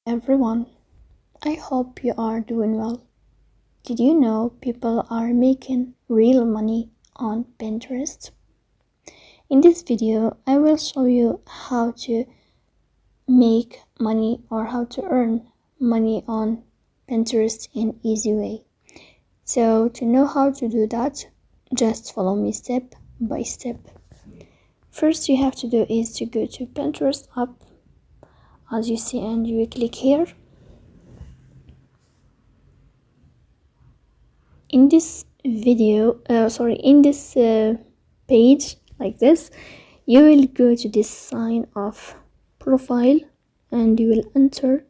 Everyone, I hope you are doing well. Did you know people are making real money on Pinterest? In this video, I will show you how to make money or how to earn money on Pinterest in easy way. So to know how to do that, just follow me step by step. First you have to do is to go to Pinterest app, as you see, and you will click here. In this video, in this page like this, you will go to this sign of profile and you will enter.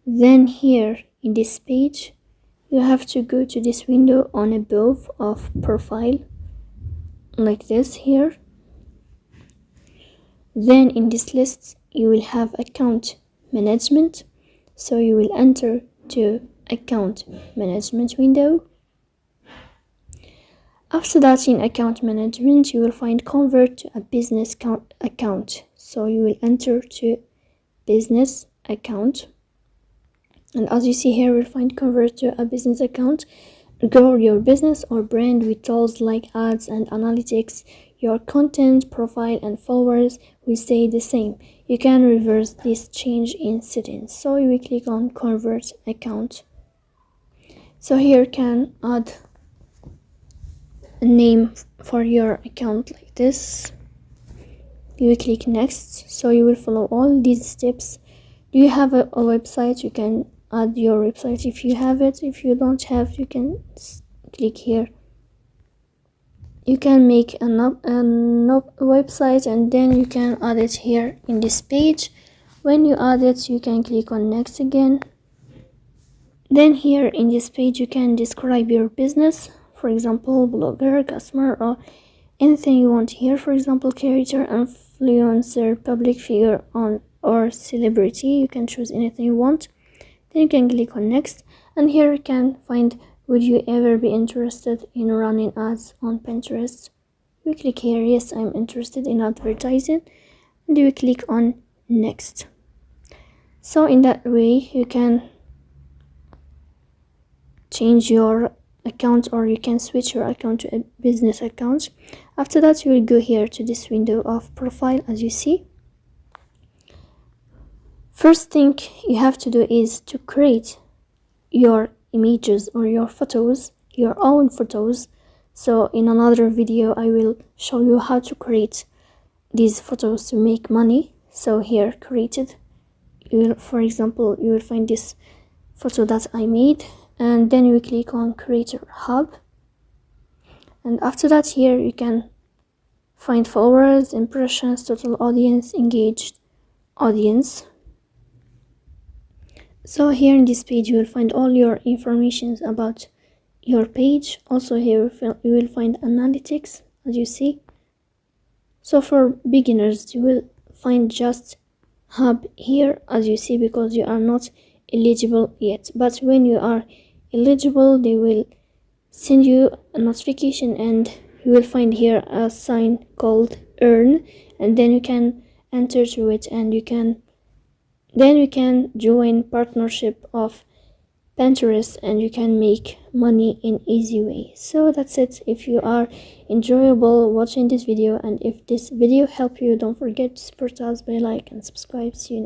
Then here in this page, you have to go to this window on above of profile like this here. Then in this list, you will have account management. So you will enter to account management window. After that, in account management, you will find convert to a business account. So you will enter to business account. And as you see here, you will find convert to a business account. Grow your business or brand with tools like ads and analytics. Your content, profile, and followers will stay the same. You can reverse this change in settings. So you will click on convert account. So here you can add a name for your account like this. You will click next. So you will follow all these steps. Do you have a website? You can add your website if you have it. If you don't have, you can click here. You can make a website and then you can add it here in this page. When you add it, you can click on next again. Then here in this page, you can describe your business. For example, blogger, customer, or anything you want here. For example, creator, influencer, public figure, or celebrity. You can choose anything you want. Then you can click on next, and here you can find, would you ever be interested in running ads on Pinterest? We click here, yes, I'm interested in advertising, and you click on next. So in that way you can change your account, or you can switch your account to a business account. After that, you will go here to this window of profile, as you see. First thing you have to do is to create your images or your photos, your own photos. So in another video I will show you how to create these photos to make money. So here, created, for example, you will find this photo that I made, and then you click on Creator Hub, and after that here you can find followers, impressions, total audience, engaged audience. So here in this page you will find all your information about your page. Also here you will find analytics, as you see. So for beginners, you will find just hub here, as you see, because you are not eligible yet. But when you are eligible, they will send you a notification and you will find here a sign called earn, and then you can enter to it, and you can join partnership of Pinterest and you can make money in easy way. So that's it. If you are enjoyable watching this video, and if this video helped you, don't forget to support us by like and subscribe. See you next.